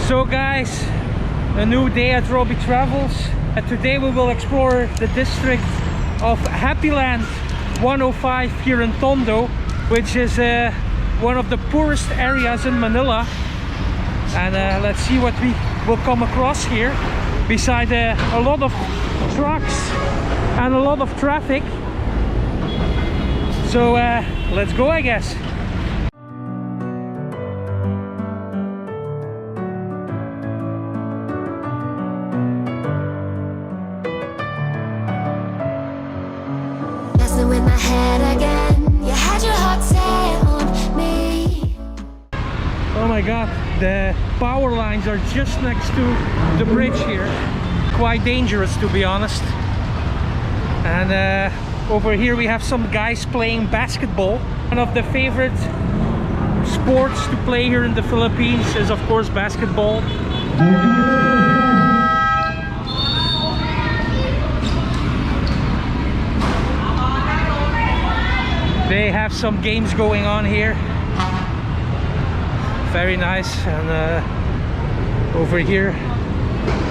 So guys, a new day at Robbie Travels, and today we will explore the district of Happyland 105 here in Tondo, which is one of the poorest areas in Manila. And let's see what we will come across here, beside a lot of trucks and a lot of traffic. So let's go, I guess. With my head again, you had your heart set on me. Oh my god, the power lines are just next to the bridge here. Quite dangerous, to be honest. And over here we have some guys playing basketball. One of the favorite sports to play here in the Philippines is of course basketball. They have some games going on here. Very nice. And over here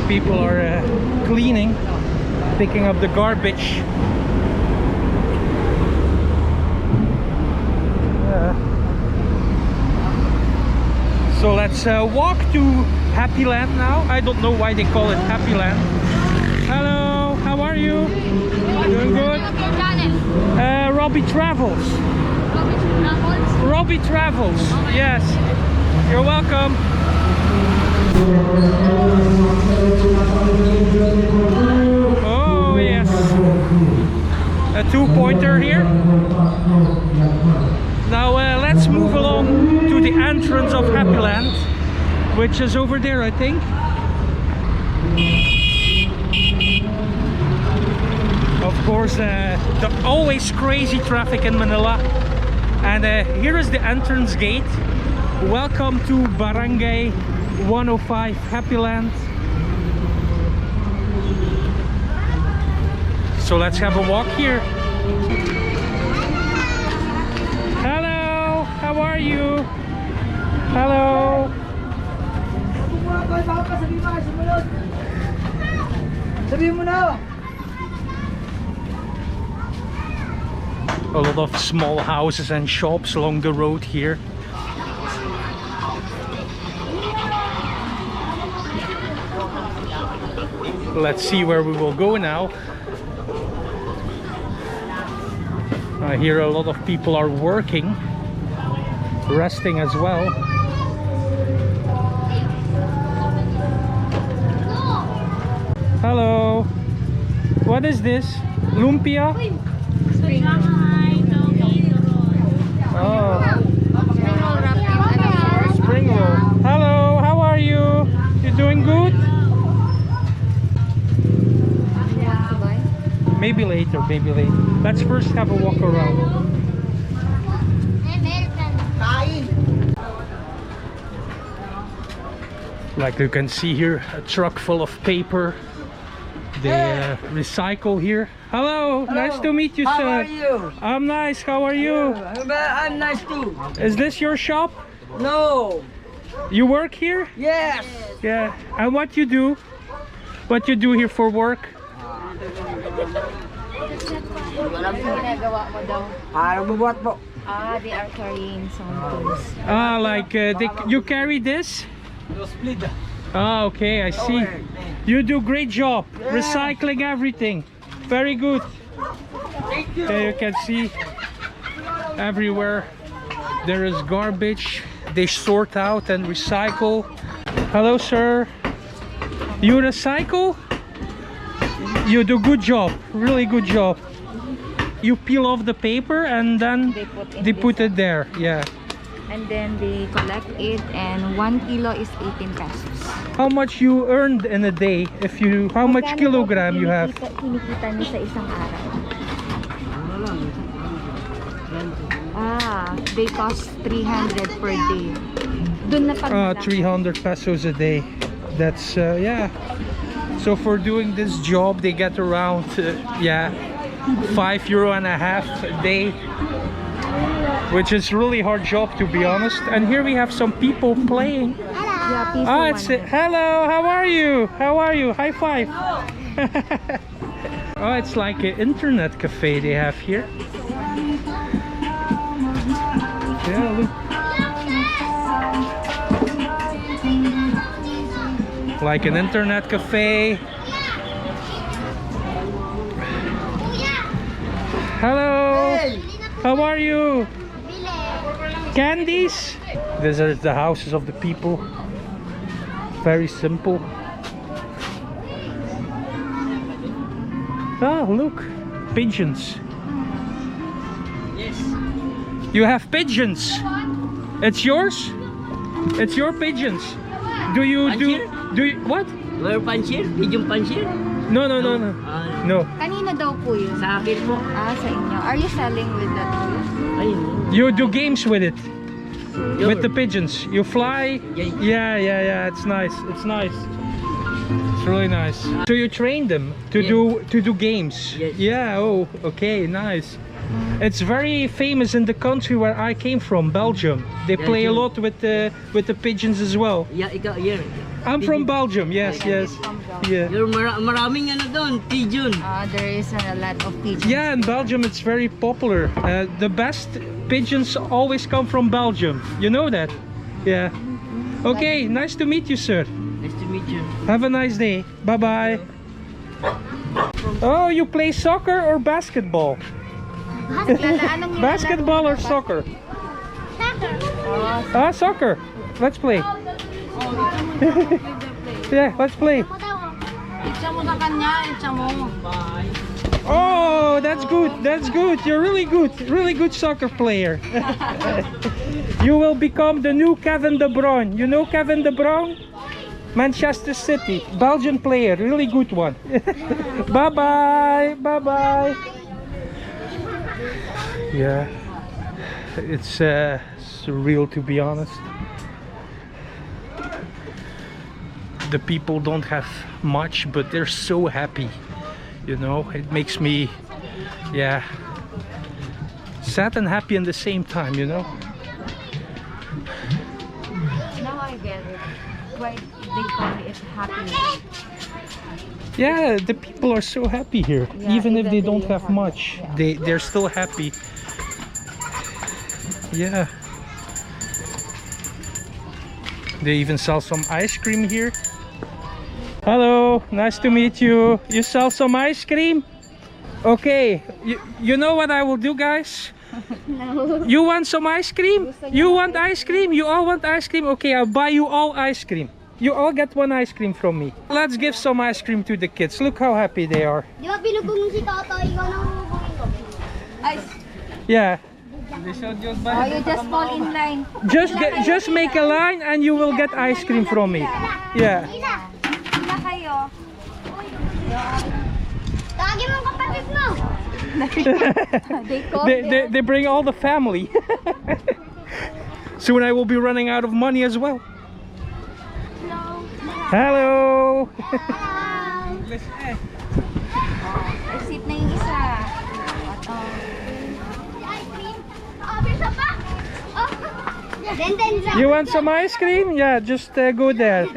people are cleaning, picking up the garbage. So let's walk to Happyland now. I don't know why they call it Happyland. Hello, how are you? Doing good? Robbie Travels. Robbie Travels. Yes. You're welcome. Oh yes. A two-pointer here. Now let's move along to the entrance of Happyland, which is over there, I think. Of course, the always crazy traffic in Manila. And here is the entrance gate. Welcome to Barangay 105 Happyland. So let's have a walk here. Hello, how are you? Hello. A lot of small houses and shops along the road here. Let's see where we will go now. I hear a lot of people are working, resting as well. Hello. What is this? Lumpia? Oh. Spring roll. Hello, how are you? You doing good? Maybe later, maybe later. Let's first have a walk around. Like you can see here, a truck full of paper. They recycle here. Hello, nice to meet you, sir. How are you? I'm nice, how are you? I'm nice too. Is this your shop? No. You work here? Yes. Yeah. And what you do? What you do here for work? They are carrying some tools. Ah, like you carry this? Ah, okay, I see. You do great job recycling everything. Very good. You can see everywhere there is garbage. They sort out and recycle. Hello, sir. You recycle? You do good job, really good job. You peel off the paper and then they put it there. Yeah. And then they collect it, and 1 kilo is 18 pesos. How much you earned in a day? If you, how much kilogram you have? Kinikita niyo sa isang araw. They cost 300 per day. Dun na pag 300 pesos a day. That's yeah. So for doing this job, they get around yeah, €5.50 a day, which is really hard job, to be honest. And here we have some people playing. Hello. Yeah, peaceful Oh, one. it's hello. How are you? How are you? High five. Oh, it's like an internet cafe they have here. Yeah, look. Like an internet cafe. Hello. How are you? Candies? These are the houses of the people. Very simple. Ah, look. Pigeons. Yes. You have pigeons. It's yours? It's your pigeons. Do you what? Where panchir? Pigeon panchir? No. No. Kanino daw po yun? Sa akin po. Ah, sa inyo. Are you selling with that? Ayun. You do games with it. Your- With the pigeons. You fly. Yeah. It's nice. It's nice. It's really nice. So you train them to do games. Yes. Yeah. Oh, okay. Nice. It's very famous in the country where I came from, Belgium. They play a lot with the pigeons as well. Yeah, ikaw, yeah. I'm from Belgium. Yes. Yeah. You're maraming ano doon, pigeon. There is a lot of pigeons. Yeah, in Belgium it's very popular. The best pigeons always come from Belgium. You know that? Yeah. Okay, nice to meet you, sir. Nice to meet you. Have a nice day. Bye bye. Oh, you play soccer or basketball? Basketball or soccer? Ah, soccer. Let's play. Yeah, let's play. Itcha mo sa kanya, itcha mo. Oh, that's good. That's good. You're really good. Really good soccer player. You will become the new Kevin De Bruyne. You know Kevin De Bruyne? Manchester City. Belgian player. Really good one. Bye-bye. Bye-bye. Yeah. It's surreal, to be honest. The people don't have much, but they're so happy. You know, it makes me, yeah, sad and happy in the same time, you know. Now I get it. Why they call it Happyland. Yeah, the people are so happy here. Yeah, even if they don't they have have- much, they're still happy. Yeah. They even sell some ice cream here. Hello, nice to meet you. You sell some ice cream? Okay, you know what I will do, guys? No. You want some ice cream? You want ice cream? You all want ice cream? Okay, I'll buy you all ice cream. You all get one ice cream from me. Let's give some ice cream to the kids. Look how happy they are. Di ba binubog mo si Toto? Ikaw nang bubugin ko. Yeah. Oh, you just fall in line. Just make a line and you will get ice cream from me. Yeah. Sila kayo. Tawagin mo ang kapatid mo. They call They bring all the family. Soon I will be running out of money as well. Hello. Exit na yung isa. Ice cream? Oh, bisa pa? Oh. Then, You want some ice cream? Yeah, just go there.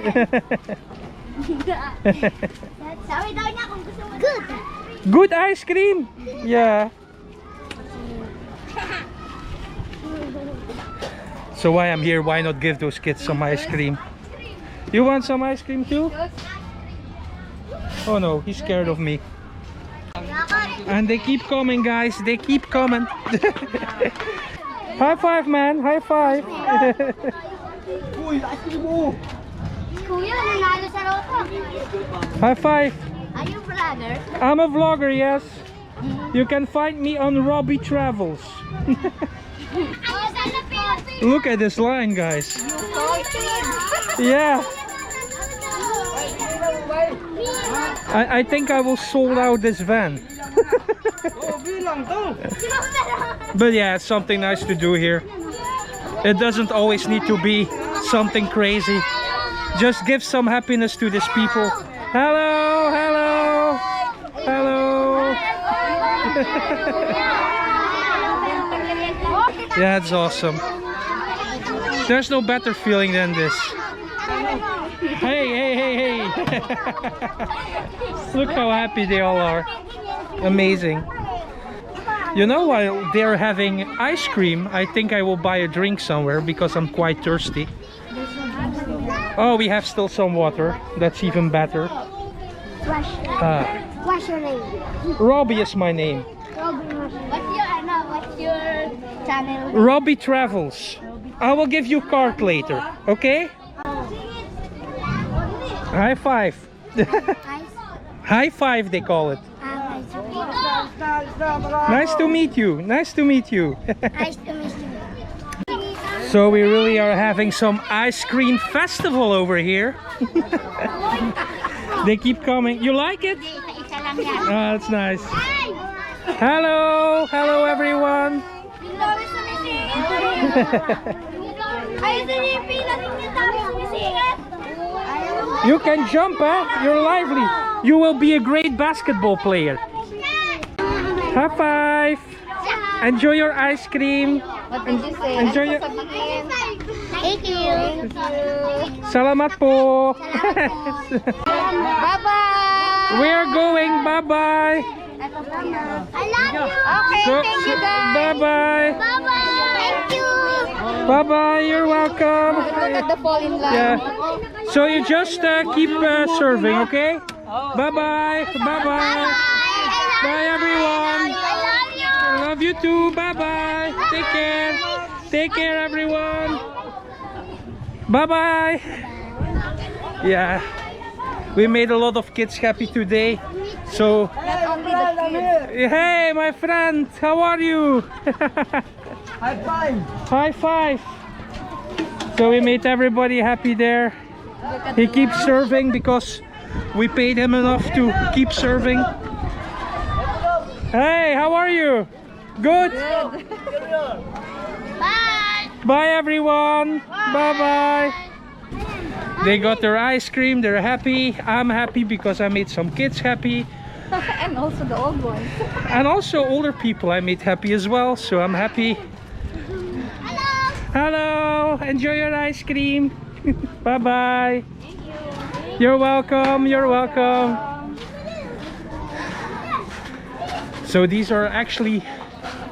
sabi daw niya kung gusto mo. Good. Good ice cream. Yeah. So why I'm here, why not give those kids some ice cream? You want some ice cream too? Oh no, he's scared of me. And they keep coming, guys. They keep coming. High five, man. High five. Kuya, nanalo sa loto. High five. Are you vlogger? I'm a vlogger, yes. You can find me on Robbie Travels. Oh, sana Philippines. Look at this line, guys. Yeah. I think I will sold out this van. But yeah, it's something nice to do here. It doesn't always need to be something crazy. Just give some happiness to these people. Hello, hello, hello. Yeah, it's awesome. There's no better feeling than this. Hey, hey, hey, hey. Look how happy they all are. Amazing. You know, while they're having ice cream, I think I will buy a drink somewhere because I'm quite thirsty. Oh, we have still some water. That's even better. What's your name? Robbie is my name. What's your channel? Robbie Travels. I will give you a card later, okay? High five. High five, they call it. Nice to meet you. Nice to meet you. Nice to meet you. So we really are having some ice cream festival over here. They keep coming. You like it? Oh, that's nice. Hello, hello everyone. You can jump, huh? You're lively. You will be a great basketball player. High five. Enjoy your ice cream. What did you say? Enjoy your... Thank you. Salamat po. Bye-bye. We're going. Bye-bye. I love you. Okay, thank you guys. Bye-bye. Bye-bye. Thank you. Bye-bye. You're welcome. Look at the fall in line. Yeah. So you just keep serving, okay? Bye-bye. Bye-bye. Bye, everyone. I love you. I love you too. Bye-bye. Take care. Take care, everyone. Bye-bye. Yeah. We made a lot of kids happy today. So, Not only the kids. hey, my friend, how are you? High five. High five. So we made everybody happy there. He keeps serving because we paid him enough to keep serving. Hey, how are you? Good? Bye. Bye everyone. Bye bye. They got their ice cream. They're happy. I'm happy because I made some kids happy. And also the old ones. And also older people I made happy as well. So I'm happy. Hello. Enjoy your ice cream. Bye bye. You're welcome. You're welcome. So these are actually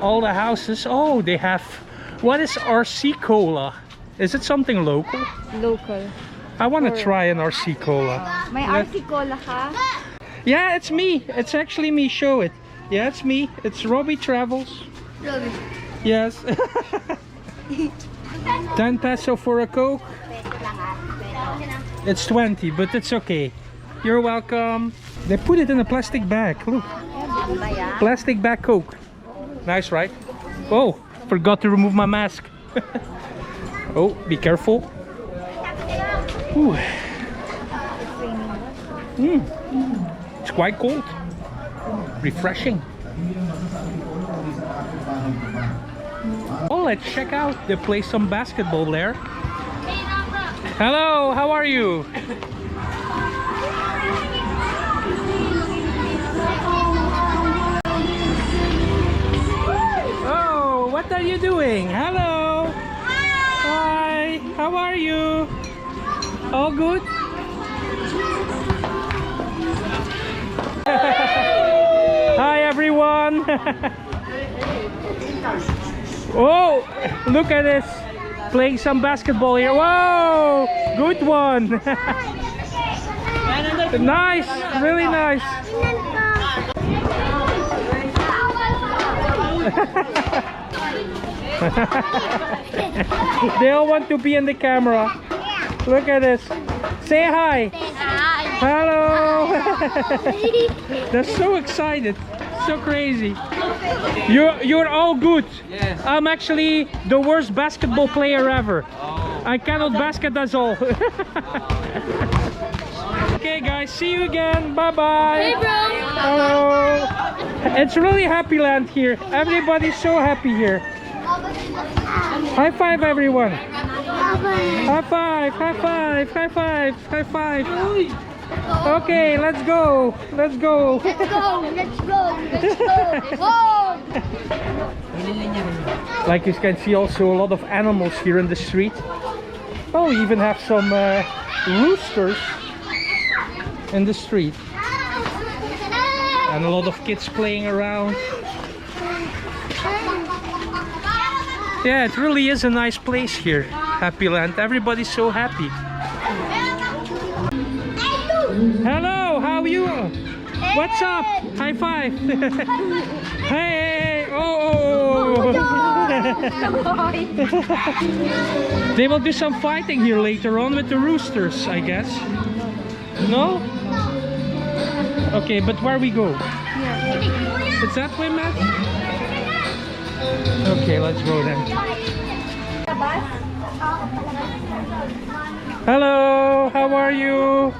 all the houses. Oh, they have... What is RC Cola? Is it something local? Local. I want to try an RC Cola. May RC Cola ka? Yeah, it's me. It's actually me. Show it. Yeah, it's me. It's Robbie Travels. Robbie. Yes. 10 peso for a Coke. It's 20, but it's okay. You're welcome. They put it in a plastic bag. Look. Plastic bag Coke. Nice, right? Oh, forgot to remove my mask. Oh, be careful. Ooh. It's quite cold. Refreshing. Oh, let's check out. They play some basketball there. Hello, how are you? Oh, what are you doing? Hello. Hi. How are you? All good? Hi everyone. Oh, look at this. Playing some basketball here. Whoa, good one. Nice, really nice. They all want to be in the camera. Look at this. Say hi. Hello. They're so excited. So crazy. You're all good. Yes. I'm actually the worst basketball player ever. I cannot basket us all. Okay guys, see you again. Bye bye. Hey bro. Hello. It's really Happyland here. Everybody's so happy here. High five everyone. High five, high five, high five, high five. Okay, let's go. Let's go. Let's go. Let's go. Let's go. Whoa. Like you can see also a lot of animals here in the street. Oh, we even have some roosters in the street. And a lot of kids playing around. Yeah, it really is a nice place here, Happyland. Everybody's so happy. Hello, how are you? What's up? High five. Hey, oh. They will do some fighting here later on with the roosters, I guess. No? Okay, but where we go? It's that way, Matt? Okay, let's go then. Hello, how are you?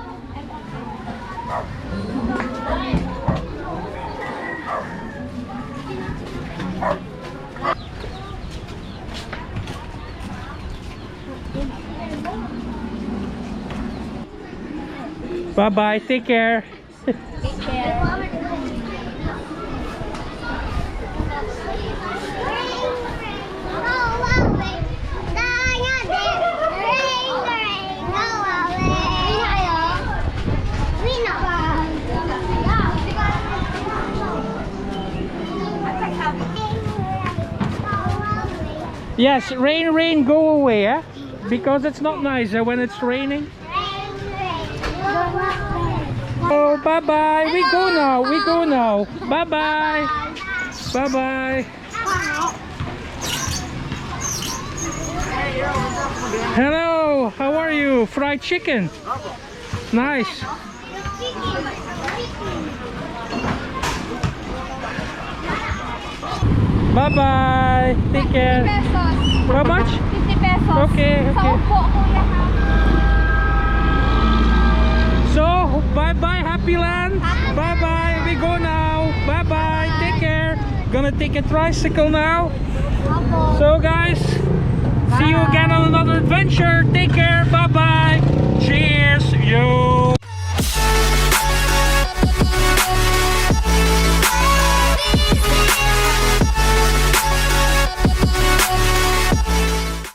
Bye-bye, take care. Take care. Yes, rain, go away, eh? Because it's not nice when it's raining. Oh, bye-bye. We go now. Bye-bye. Bye-bye. Hello, how are you? Fried chicken. Nice. Bye-bye. Take care. 50 pesos. How much? 50 pesos. Okay, Sa okay. upo, kuya, ha? So, bye-bye, Happyland. Bye-bye. We go now. Bye-bye. Take care. Gonna take a tricycle now. So, guys, see you again on another adventure. Take care. Bye-bye. Cheers. Yo.